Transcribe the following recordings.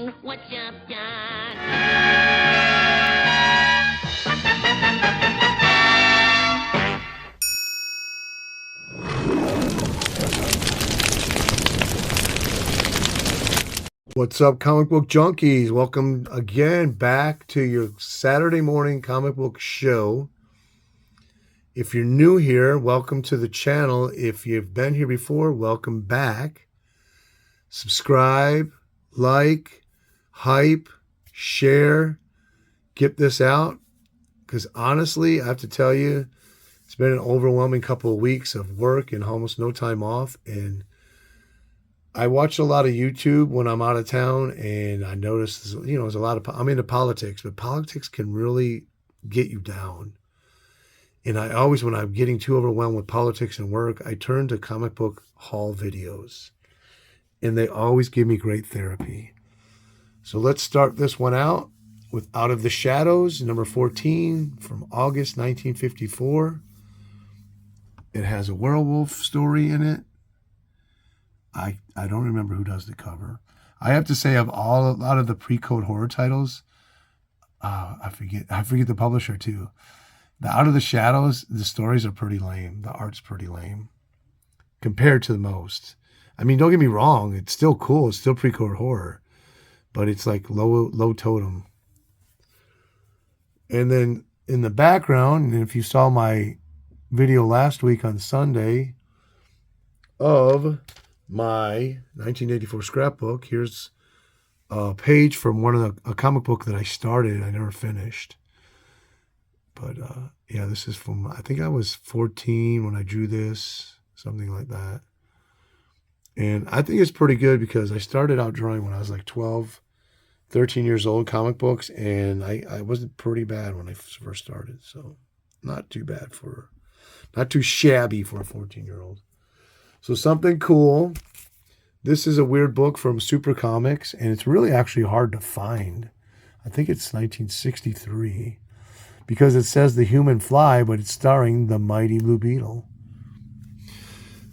John, what's up, John? What's up, comic book junkies? Welcome again back to your Saturday morning comic book show. If you're new here, welcome to the channel. If you've been here before, welcome back. Subscribe, like, hype, share, get this out. Because honestly, I have to tell you, it's been an overwhelming couple of weeks of work and almost no time off. And I watch a lot of YouTube when I'm out of town, and I notice, there's a lot of, I'm into politics, but politics can really get you down. And I always, when I'm getting too overwhelmed with politics and work, I turn to comic book haul videos, and they always give me great therapy. So let's start this one out with Out of the Shadows, number 14 from August 1954. It has a werewolf story in it. I don't remember who does the cover. I have to say, of a lot of the pre-code horror titles, I forget the publisher too. The Out of the Shadows, the stories are pretty lame. The art's pretty lame compared to the most. I mean, don't get me wrong, it's still cool. It's still pre-code horror, but it's like low totem. And then in the background, and if you saw my video last week on Sunday of my 1984 scrapbook, here's a page from a comic book that I started. I never finished. But yeah, this is from, I think I was 14 when I drew this, something like that. And I think it's pretty good because I started out drawing when I was like 12, 13 years old, comic books, and I wasn't pretty bad when I first started. So not too shabby for a 14-year-old. So something cool. This is a weird book from Super Comics, and it's really actually hard to find. I think it's 1963 because it says The Human Fly, but it's starring the Mighty Blue Beetle.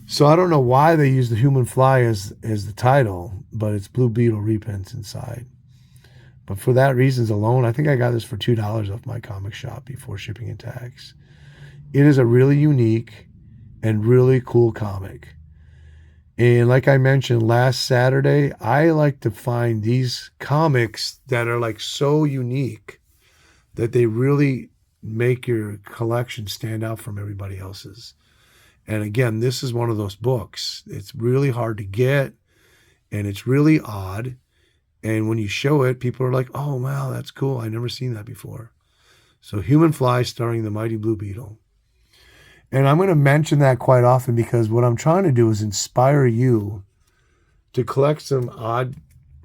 So I don't know why they use The Human Fly as the title, but it's Blue Beetle reprints inside. But for that reasons alone, I think I got this for $2 off my comic shop before shipping and tax. It is a really unique and really cool comic. And like I mentioned last Saturday, I like to find these comics that are like so unique that they really make your collection stand out from everybody else's. And again, this is one of those books. It's really hard to get, and it's really odd. And when you show it, people are like, oh, wow, that's cool. I've never seen that before. So Human Fly starring the Mighty Blue Beetle. And I'm going to mention that quite often because what I'm trying to do is inspire you to collect some odd,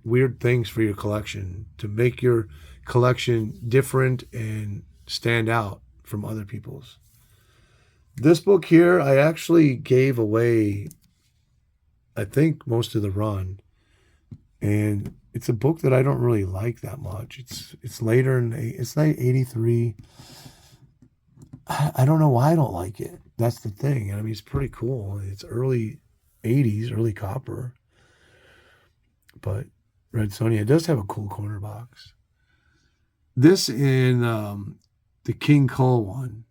weird things for your collection, to make your collection different and stand out from other people's. This book here, I actually gave away, I think, most of the run. And it's a book that I don't really like that much. It's later, it's like 83. I don't know why I don't like it. That's the thing. I mean, it's pretty cool. It's early 80s, early copper. But Red Sonja, it does have a cool corner box. This in the King Cole one,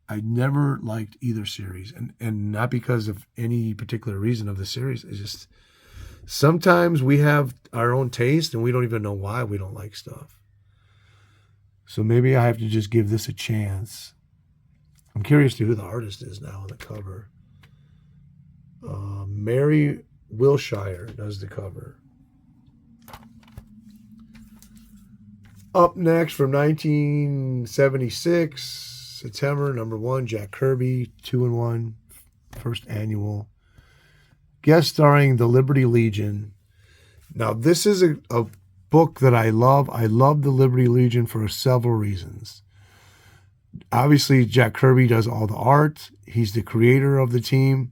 I never liked either series. And not because of any particular reason of the series. It's just sometimes we have our own taste and we don't even know why we don't like stuff. So maybe I have to just give this a chance. I'm curious to who the artist is now on the cover. Mary Wilshire does the cover. Up next from 1976, September, number 1, Jack Kirby, 2-in-1, first annual. Guest starring the Liberty Legion. Now, this is a book that I love. I love the Liberty Legion for several reasons. Obviously, Jack Kirby does all the art. He's the creator of the team.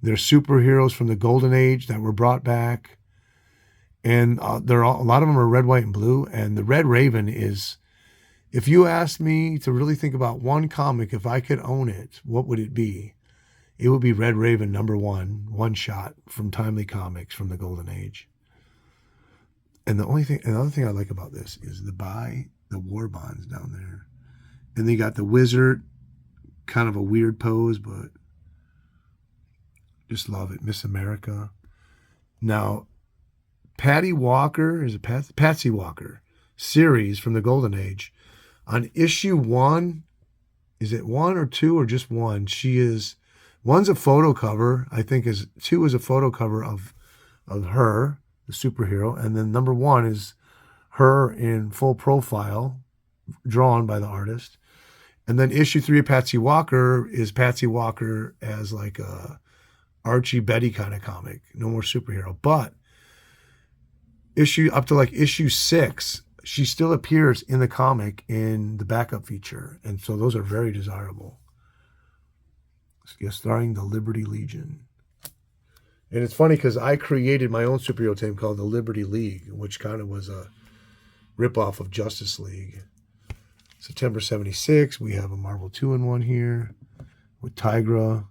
They're superheroes from the Golden Age that were brought back. And a lot of them are red, white, and blue. And the Red Raven is, if you asked me to really think about one comic, if I could own it, what would it be? It would be Red Raven #1, one shot from Timely Comics from the Golden Age. And another thing I like about this is the war bonds down there. And they got the wizard, kind of a weird pose, but just love it. Miss America. Now, Patsy Walker series from the Golden Age. On issue 1, is it 1 or 2 or just 1? One's a photo cover. I think 2 is a photo cover of her, the superhero, and then number 1 is her in full profile, drawn by the artist. And then issue 3 of Patsy Walker is Patsy Walker as like a Archie Betty kind of comic. No more superhero. But up to like issue 6, she still appears in the comic in the backup feature. And so those are very desirable. Starring the Liberty Legion. And it's funny because I created my own superhero team called the Liberty League, which kind of was a ripoff of Justice League. September 76, we have a Marvel 2-in-1 here with Tigra.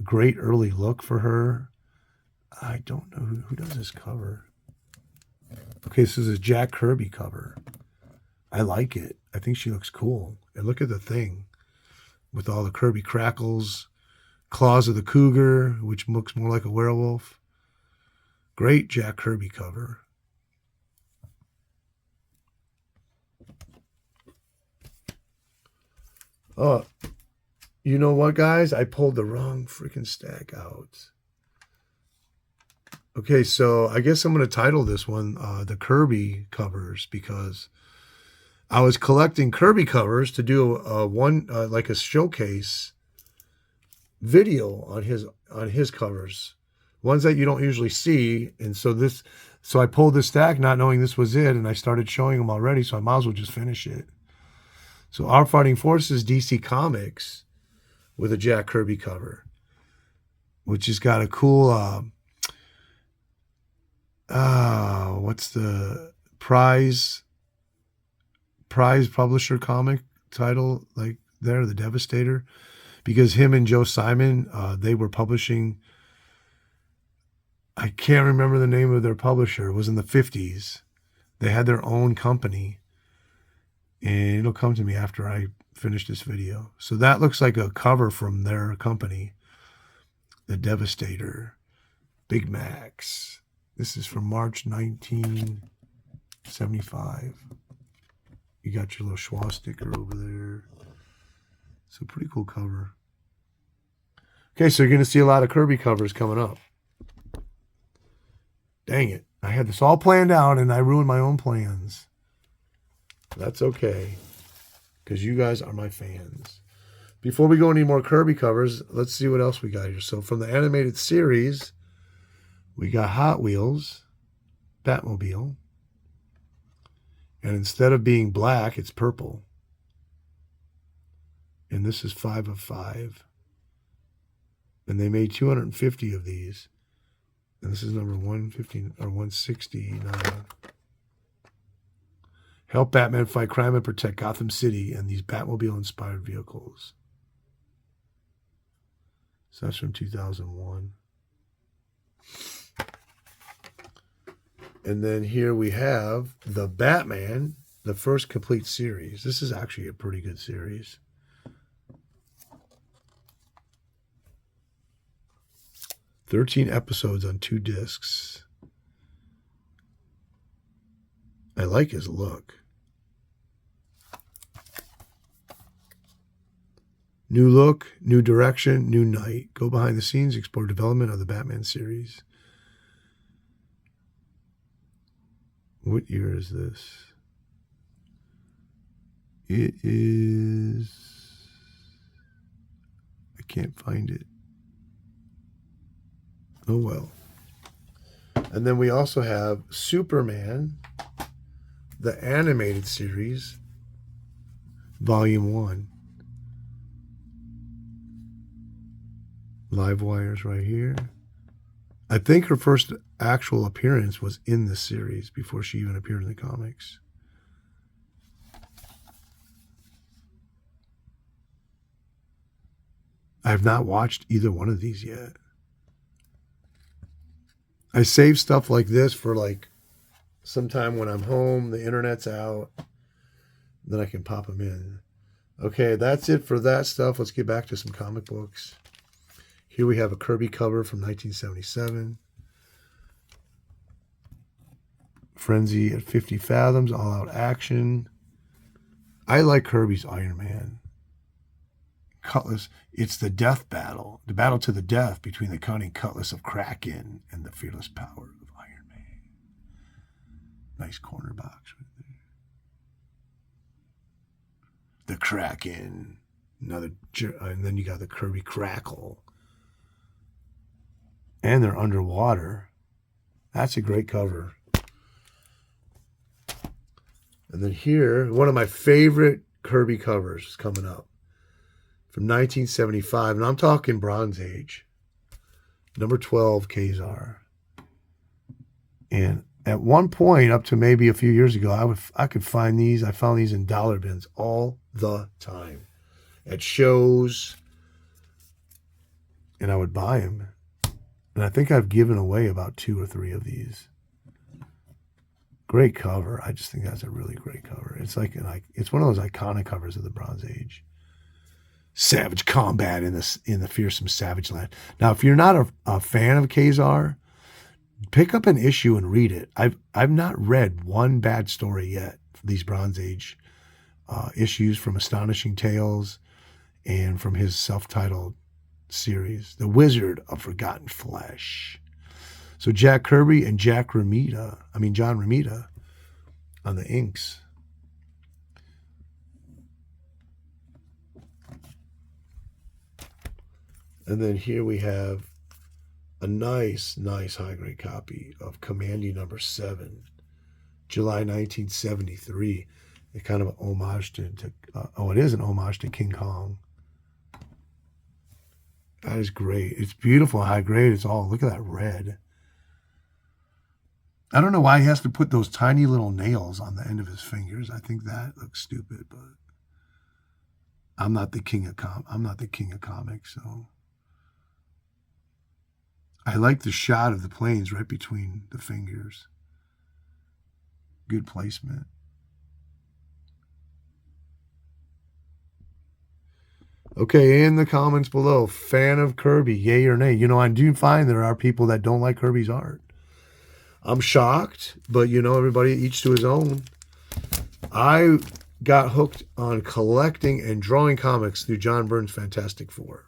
Great early look for her. I don't know who does this cover. Okay, this is a Jack Kirby cover. I like it. I think she looks cool. And look at the thing with all the Kirby crackles, claws of the cougar, which looks more like a werewolf. Great Jack Kirby cover. Oh, you know what, guys? I pulled the wrong freaking stack out. Okay, so I guess I'm going to title this one the Kirby covers, because I was collecting Kirby covers to do like a showcase video on his covers, ones that you don't usually see. And so I pulled this stack not knowing this was it, and I started showing them already, so I might as well just finish it. So Our Fighting Forces DC Comics with a Jack Kirby cover, which has got a cool what's the prize publisher comic title, like there, The Devastator, because him and Joe Simon, they were publishing, I can't remember the name of their publisher. It was in the 50s. They had their own company, and it'll come to me after I finish this video. So that looks like a cover from their company, The Devastator, Big Max. This is from March 1975. You got your little Schwa sticker over there. It's a pretty cool cover. Okay, so you're going to see a lot of Kirby covers coming up. Dang it. I had this all planned out, and I ruined my own plans. That's okay, because you guys are my fans. Before we go any more Kirby covers, let's see what else we got here. So from the animated series, we got Hot Wheels, Batmobile. And instead of being black, it's purple. And this is 5 of 5. And they made 250 of these. And this is number 115 or 169. Help Batman fight crime and protect Gotham City and these Batmobile-inspired vehicles. So that's from 2001. And then here we have the Batman, the first complete series. This is actually a pretty good series. "13 episodes on 2 discs. I like his look. New look, new direction, new night. Go behind the scenes, explore development of the Batman series. What year is this? It is... I can't find it. Oh, well. And then we also have Superman, the animated series, Volume 1. Live wires right here. I think her first actual appearance was in this series before she even appeared in the comics. I have not watched either one of these yet. I save stuff like this for like sometime when I'm home, the internet's out, then I can pop them in. Okay, that's it for that stuff. Let's get back to some comic books. Here we have a Kirby cover from 1977. Frenzy at 50 Fathoms, All Out Action. I like Kirby's Iron Man. Cutlass, it's the death battle, the battle to the death between the cunning cutlass of Kraken and the fearless power of Iron Man. Nice corner box right there. The Kraken, another, and then you got the Kirby Crackle. And they're underwater. That's a great cover. And then here, one of my favorite Kirby covers is coming up from 1975. And I'm talking Bronze Age. Number 12, Kazar. And at one point, up to maybe a few years ago, I could find these. I found these in dollar bins all the time. At shows. And I would buy them. And I think I've given away about 2 or 3 of these. Great cover. I just think that's a really great cover. It's it's one of those iconic covers of the Bronze Age. Savage combat in the fearsome savage land. Now, if you're not a fan of Kazar, pick up an issue and read it. I've not read one bad story yet for these Bronze Age issues from Astonishing Tales and from his self-titled series, The Wizard of Forgotten Flesh. So Jack Kirby and John Romita on the inks. And then here we have a nice high-grade copy of Commandy number 7, July 1973. It's kind of an homage to it is an homage to King Kong. That is great. It's beautiful, high grade. It's all, look at that red. I don't know why he has to put those tiny little nails on the end of his fingers. I think that looks stupid, but I'm not the king of comics, so I like the shot of the planes right between the fingers. Good placement. Okay, in the comments below, fan of Kirby, yay or nay? I do find there are people that don't like Kirby's art. I'm shocked, but everybody each to his own. I got hooked on collecting and drawing comics through John Byrne's Fantastic Four.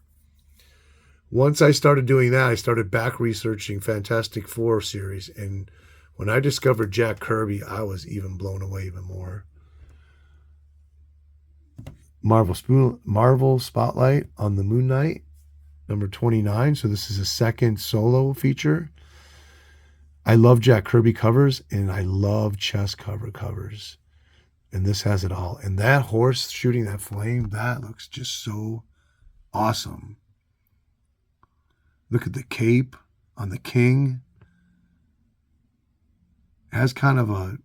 Once I started doing that, I started back researching Fantastic Four series, and when I discovered Jack Kirby, I was even blown away even more. Marvel Spotlight on the Moon Knight, number 29. So this is a second solo feature. I love Jack Kirby covers, and I love chest covers. And this has it all. And that horse shooting that flame, that looks just so awesome. Look at the cape on the king. It has kind of a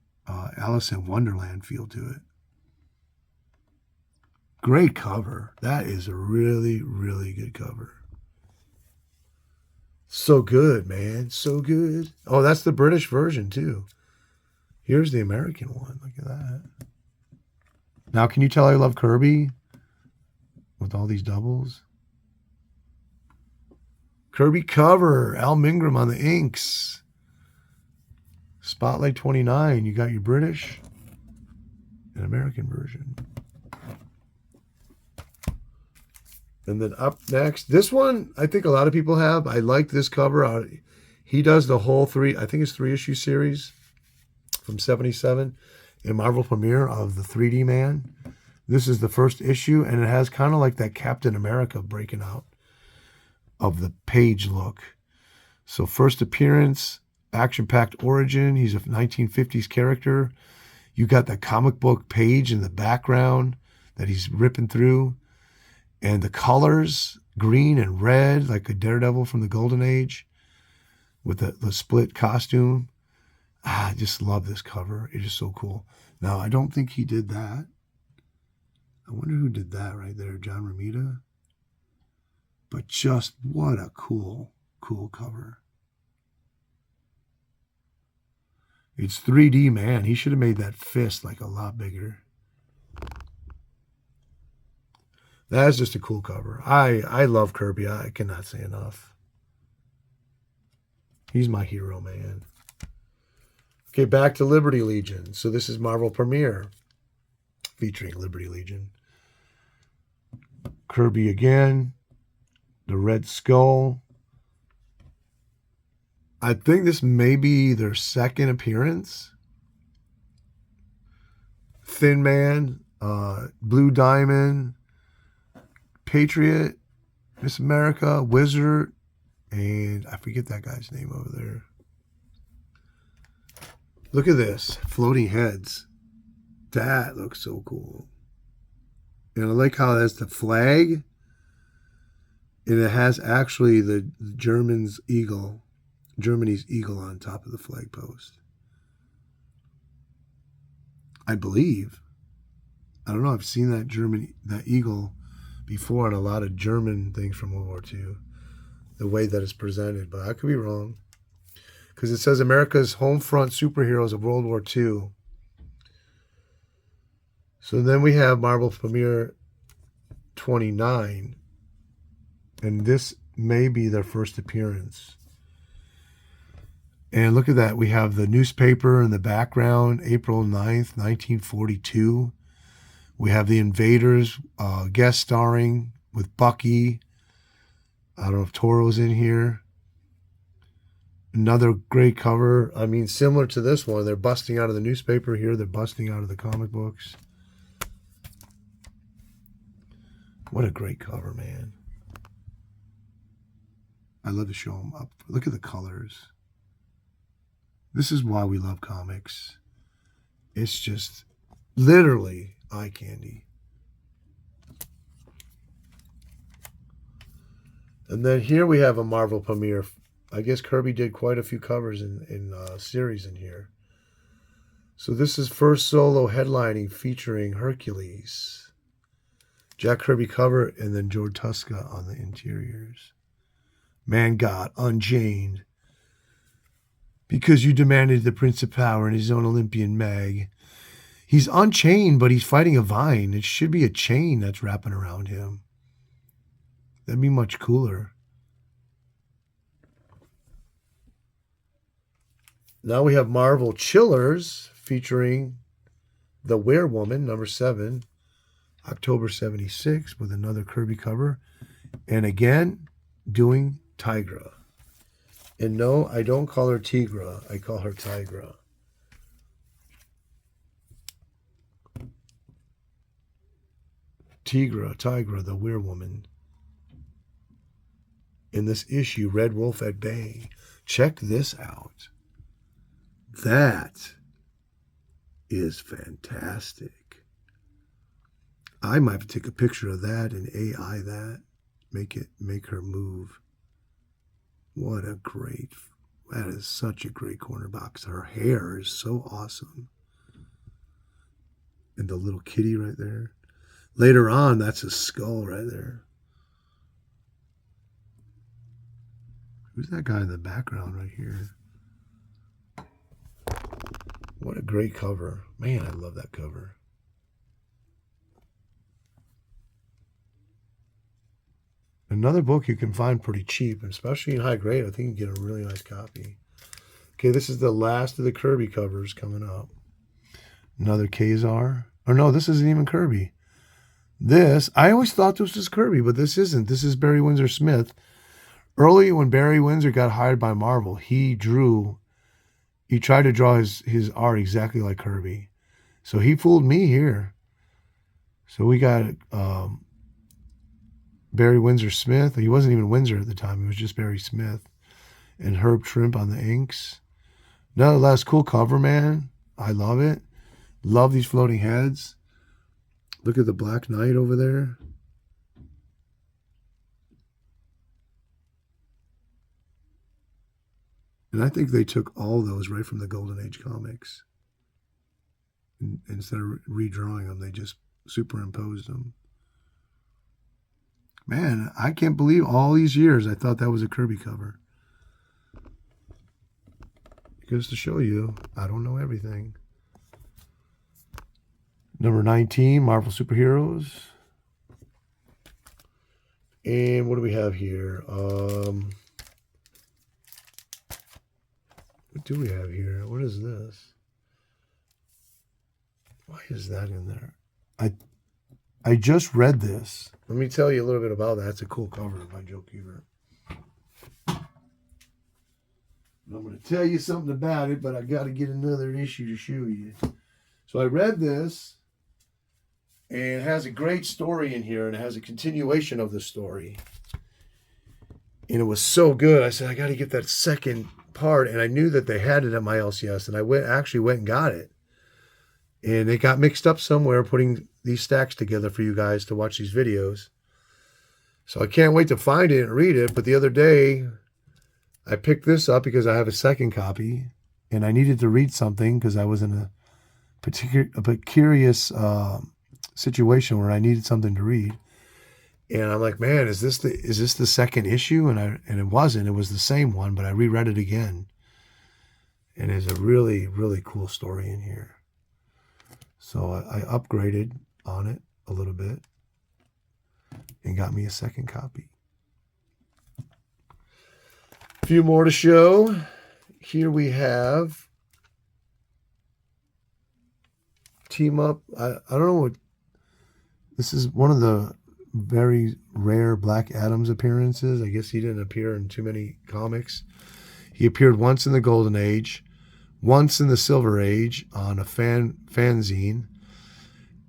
Alice in Wonderland feel to it. Great cover. That is a really, really good cover. So good, man. So good. Oh, that's the British version, too. Here's the American one. Look at that. Now, can you tell I love Kirby? With all these doubles. Kirby cover. Al Mingram on the inks. Spotlight 29. You got your British and American version. And then up next, this one, I think a lot of people have. I like this cover. He does the whole I think it's 3-issue series from 77 in Marvel premiere of the 3D Man. This is the first issue, and it has kind of like that Captain America breaking out of the page look. So first appearance, action-packed origin. He's a 1950s character. You got that comic book page in the background that he's ripping through. And the colors, green and red, like a Daredevil from the Golden Age with the split costume. I just love this cover. It is so cool. Now, I don't think he did that. I wonder who did that right there, John Romita. But just what a cool cover. It's 3D, man. He should have made that fist like a lot bigger. That's just a cool cover. I love Kirby. I cannot say enough. He's my hero, man. Okay, back to Liberty Legion. So this is Marvel Premiere featuring Liberty Legion. Kirby again. The Red Skull. I think this may be their second appearance. Thin Man, Blue Diamond, Patriot, Miss America, Wizard, and I forget that guy's name over there. Look at this. Floating heads. That looks so cool. And I like how that's the flag. And it has actually the Germany's eagle on top of the flag post. I believe. I don't know. I've seen that eagle before on a lot of German things from World War II. The way that it's presented, but I could be wrong. Because it says America's home front superheroes of World War II. So then we have Marvel Premiere 29. And this may be their first appearance. And look at that. We have the newspaper in the background, April 9th, 1942. We have the Invaders guest starring with Bucky. I don't know if Toro's in here. Another great cover. I mean, similar to this one. They're busting out of the newspaper here. They're busting out of the comic books. What a great cover, man. I love to show them up. Look at the colors. This is why we love comics. It's just literally eye candy. And then here we have a Marvel Premiere. I guess Kirby did quite a few covers in series in here. So this is first solo headlining featuring Hercules. Jack Kirby cover, and then George Tuska on the interiors. Man God, unchained. Because you demanded the Prince of Power in his own Olympian mag. He's unchained, but he's fighting a vine. It should be a chain that's wrapping around him. That'd be much cooler. Now we have Marvel Chillers featuring The Werewoman, number 7, October 76, with another Kirby cover. And again, doing Tigra. And no, I don't call her Tigra. I call her Tigra. Tigra, the Werewoman. In this issue, Red Wolf at Bay. Check this out. That is fantastic. I might have to take a picture of that and AI that. Make her move. What a great, that is such a great corner box. Her hair is so awesome. And the little kitty right there. Later on, that's a skull right there. Who's that guy in the background right here? What a great cover. Man, I love that cover. Another book you can find pretty cheap, especially in high grade. I think you can get a really nice copy. Okay, this is the last of the Kirby covers coming up. Another Kazar. Or no, this isn't even Kirby. This, I always thought this was Kirby, but this isn't. This is Barry Windsor Smith. Early when Barry Windsor got hired by Marvel, he tried to draw his art exactly like Kirby. So he fooled me here. So we got Barry Windsor Smith. He wasn't even Windsor at the time. He was just Barry Smith. And Herb Trimp on the inks. Nonetheless, cool cover, man. I love it. Love these floating heads. Look at the Black Knight over there. And I think they took all those right from the Golden Age comics. And instead of redrawing them, they just superimposed them. Man, I can't believe all these years I thought that was a Kirby cover. Goes to show you, I don't know everything. Number 19, Marvel Superheroes. And what do we have here? What do we have here? What is this? Why is that in there? I just read this. Let me tell you a little bit about that. It's a cool cover by Joe Kubert. I'm going to tell you something about it, but I got to get another issue to show you. So I read this, and it has a great story in here, and it has a continuation of the story. And it was so good. I said, I got to get that second part, and I knew that they had it at my LCS, and I actually went and got it. And it got mixed up somewhere putting these stacks together for you guys to watch these videos. So I can't wait to find it and read it. But the other day, I picked this up because I have a second copy, and I needed to read something because I was in a precarious situation where I needed something to read. And I'm like, man, is this the second issue? And it wasn't. It was the same one, but I reread it again. And there's a really, really cool story in here. So I upgraded on it a little bit and got me a second copy. A few more to show. Here we have Team Up. I don't know what. This is one of the very rare Black Adam's appearances. I guess he didn't appear in too many comics. He appeared once in the Golden Age, once in the Silver Age on a fanzine,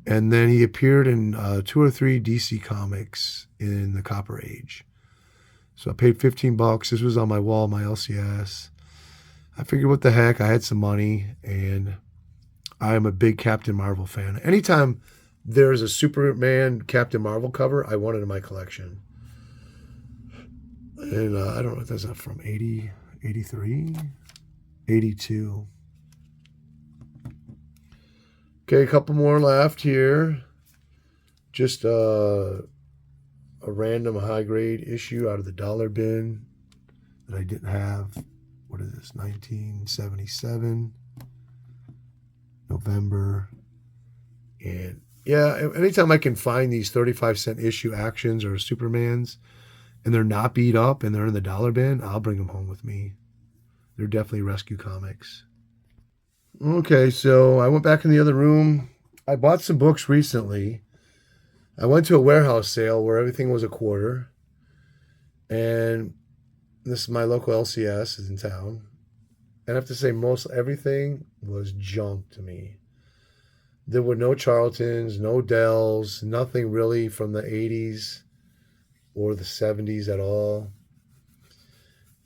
and then he appeared in 2 or 3 DC comics in the Copper Age. So I paid $15. This was on my wall, my LCS. I figured, what the heck? I had some money, and I am a big Captain Marvel fan. Anytime there's a Superman Captain Marvel cover, I want it in my collection. And I don't know if that's from 80, 83, 82. Okay, a couple more left here. Just a random high-grade issue out of the dollar bin that I didn't have. What is this? 1977. November. And yeah, anytime I can find these 35-cent issue actions or Supermans and they're not beat up and they're in the dollar bin, I'll bring them home with me. They're definitely rescue comics. Okay, so I went back in the other room. I bought some books recently. I went to a warehouse sale where everything was a quarter. And this is my local LCS, is in town. And I have to say, most everything was junk to me. There were no Charltons, no Dells, nothing really from the 80s or the 70s at all.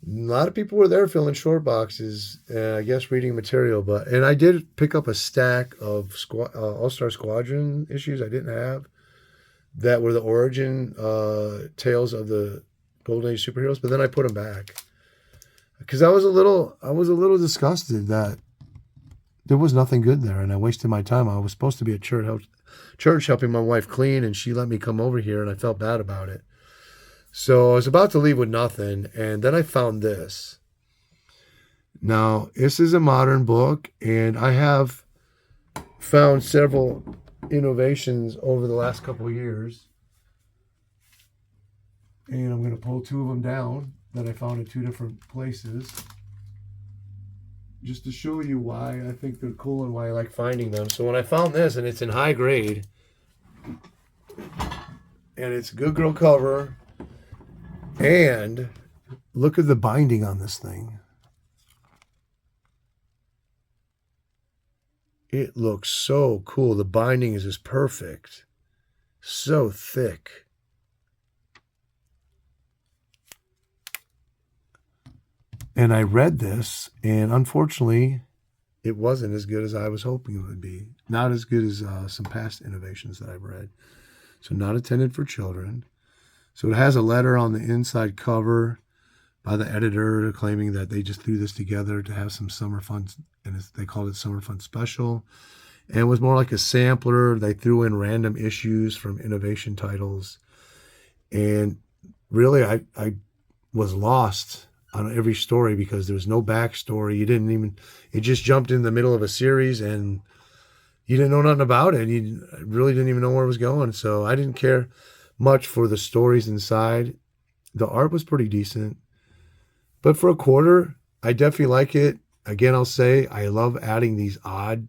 A lot of people were there filling short boxes and I guess reading material. And I did pick up a stack of All-Star Squadron issues I didn't have that were the origin tales of the Golden Age superheroes, but then I put them back. Because I was a little disgusted that there was nothing good there, and I wasted my time. I was supposed to be at church helping my wife clean, and she let me come over here, and I felt bad about it. So I was about to leave with nothing, and then I found this. Now, this is a modern book, and I have found several innovations over the last couple of years. And I'm going to pull 2 of them down that I found in 2 different places, just to show you why I think they're cool and why I like finding them. So when I found this, and it's in high grade, and it's a Good Girl cover, and look at the binding on this thing. It looks so cool. The binding is just perfect. So thick. And I read this, and unfortunately, it wasn't as good as I was hoping it would be. Not as good as some past innovations that I've read. So not intended for children. So it has a letter on the inside cover by the editor claiming that they just threw this together to have some summer fun, and they called it Summer Fun Special. And it was more like a sampler. They threw in random issues from innovation titles. And really, I was lost on every story because there was no backstory. It just jumped in the middle of a series and you didn't know nothing about it. You really didn't even know where it was going. So I didn't care much for the stories inside. The art was pretty decent. But for a quarter, I definitely like it. Again, I'll say I love adding these odd,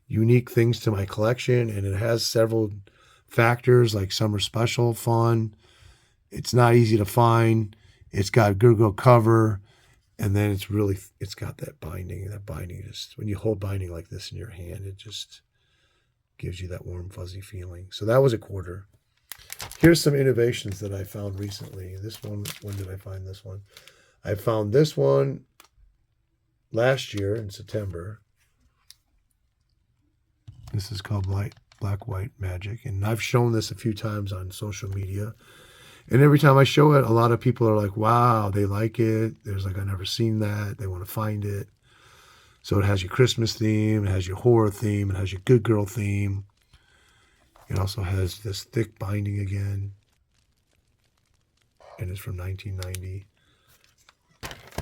unique things to my collection. And it has several factors like some are special, fun. It's not easy to find. It's got a good cover. And then it's got that binding. That binding just, when you hold binding like this in your hand, it just gives you that warm, fuzzy feeling. So that was a quarter. Here's some innovations that I found recently. This one, when did I find this one? I found this one last year in September. This is called Black White Magic. And I've shown this a few times on social media. And every time I show it, a lot of people are like, wow, they like it. There's like, I've never seen that. They want to find it. So it has your Christmas theme. It has your horror theme. It has your good girl theme. It also has this thick binding again. And it's from 1990.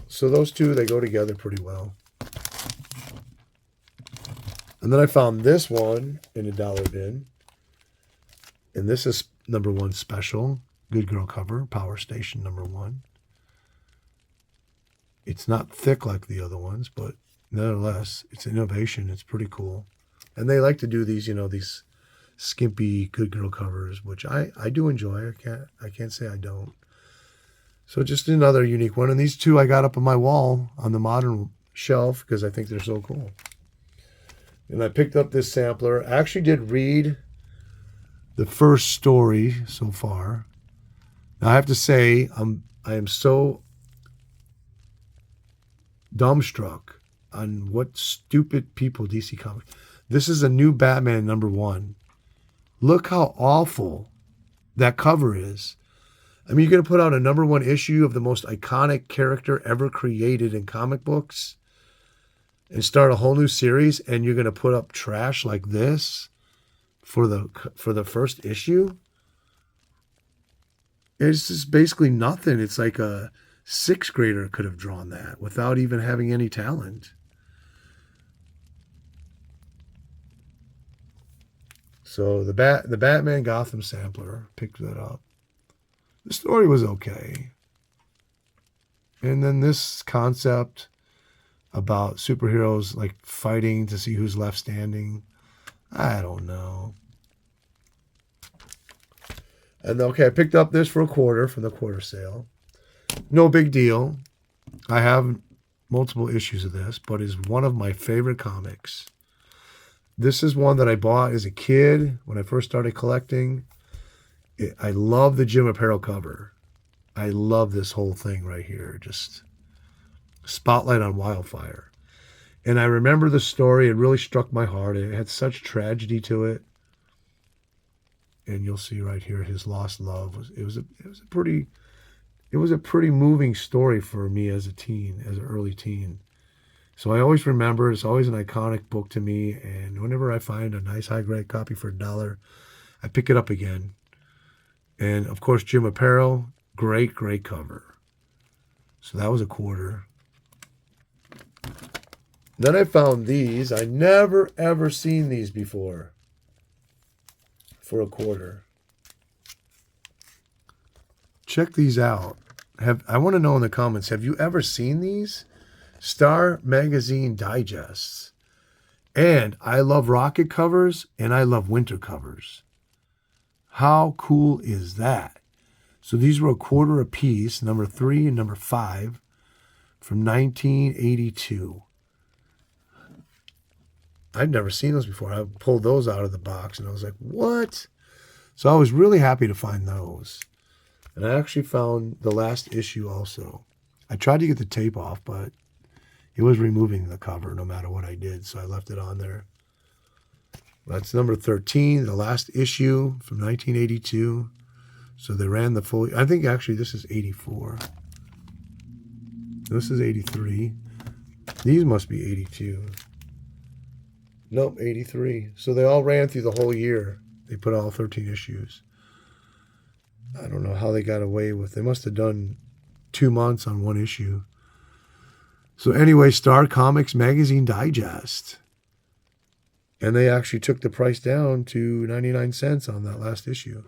So those two, they go together pretty well. And then I found this one in a dollar bin. And this is #1 special. Good girl cover. Power Station #1. It's not thick like the other ones, but nonetheless, it's innovation. It's pretty cool. And they like to do these, these skimpy good girl covers, which I do enjoy. I can't say I don't. So just another unique one. And these two I got up on my wall on the modern shelf because I think they're so cool. And I picked up this sampler. I actually did read the first story so far. Now I have to say, I am so dumbstruck on what stupid people DC Comics. This is a new Batman #1. Look how awful that cover is. I mean, you're going to put out a #1 issue of the most iconic character ever created in comic books and start a whole new series, and you're going to put up trash like this for the first issue? It's just basically nothing. It's like a 6th grader could have drawn that without even having any talent. So the Batman Gotham sampler, picked that up. The story was okay. And then this concept about superheroes like fighting to see who's left standing. I don't know. And okay, I picked up this for a quarter from the quarter sale. No big deal. I have multiple issues of this, but it's one of my favorite comics. This is one that I bought as a kid when I first started collecting. I love the Jim Apparel cover. I love this whole thing right here. Just spotlight on wildfire. And I remember the story. It really struck my heart. It had such tragedy to it. And you'll see right here his lost love. It was a pretty moving story for me as an early teen. So I always remember, it's always an iconic book to me. And whenever I find a nice high-grade copy for $1, I pick it up again. And, of course, Jim Apparel, great cover. So that was a quarter. Then I found these. I never, ever seen these before for a quarter. Check these out. I want to know in the comments, have you ever seen these? Star Magazine digests. And I love rocket covers and I love winter covers. How cool is that? So these were a quarter a piece, #3 and #5 from 1982. I'd never seen those before. I pulled those out of the box and I was like, what? So I was really happy to find those. And I actually found the last issue also. I tried to get the tape off, but it was removing the cover no matter what I did. So I left it on there. That's #13, the last issue from 1982. So they ran the full, I think actually this is 84. This is 83. These must be 82. Nope, 83. So they all ran through the whole year. They put all 13 issues. I don't know how they got away with, they must have done 2 months on one issue. So anyway, Star Comics Magazine Digest. And they actually took the price down to 99 cents on that last issue.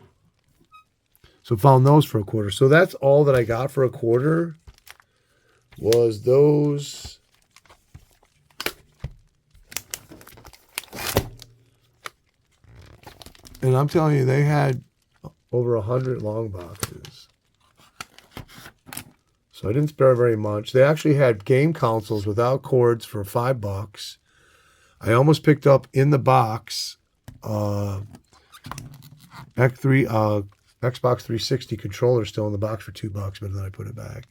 So found those for a quarter. So that's all that I got for a quarter was those. And I'm telling you, they had over 100 long boxes. So I didn't spare very much. They actually had game consoles without cords for $5. I almost picked up in the box Xbox 360 controller still in the box for $2, but then I put it back.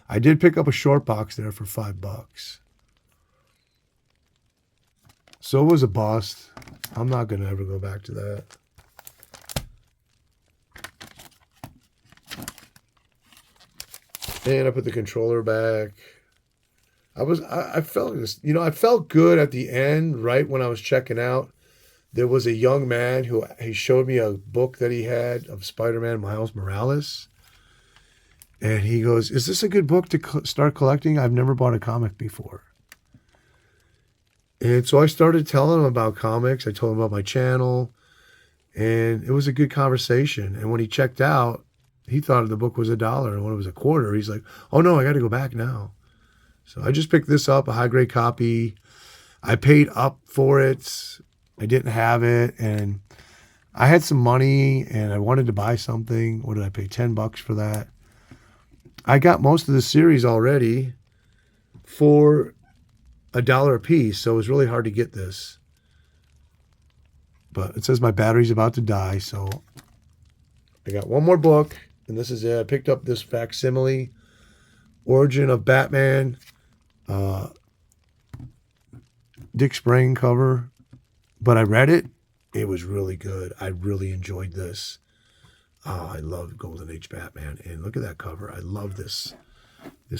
I did pick up a short box there for $5. So it was a bust. I'm not going to ever go back to that. And I put the controller back. I felt this, I felt good at the end, right when I was checking out. There was a young man he showed me a book that he had of Spider-Man Miles Morales. And he goes, "Is this a good book to start collecting? I've never bought a comic before." And so I started telling him about comics. I told him about my channel. And it was a good conversation. And when he checked out, he thought the book was $1. And when it was a quarter, he's like, "Oh no, I got to go back now." So I just picked this up, a high-grade copy. I paid up for it. I didn't have it. And I had some money and I wanted to buy something. What did I pay? $10 for that. I got most of the series already for $1 a piece. So it was really hard to get this. But it says my battery's about to die. So I got one more book. And this is it. I picked up this facsimile, Origin of Batman, Dick Sprang cover. But I read it. It was really good. I really enjoyed this. Oh, I love Golden Age Batman. And look at that cover. I love this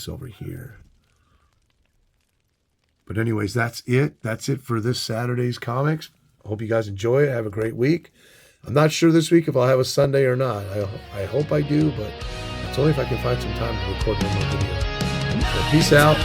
over here. But anyways, that's it. That's it for this Saturday's comics. I hope you guys enjoy it. Have a great week. I'm not sure this week if I'll have a Sunday or not. I hope I do, but it's only if I can find some time to record one more video. So peace out.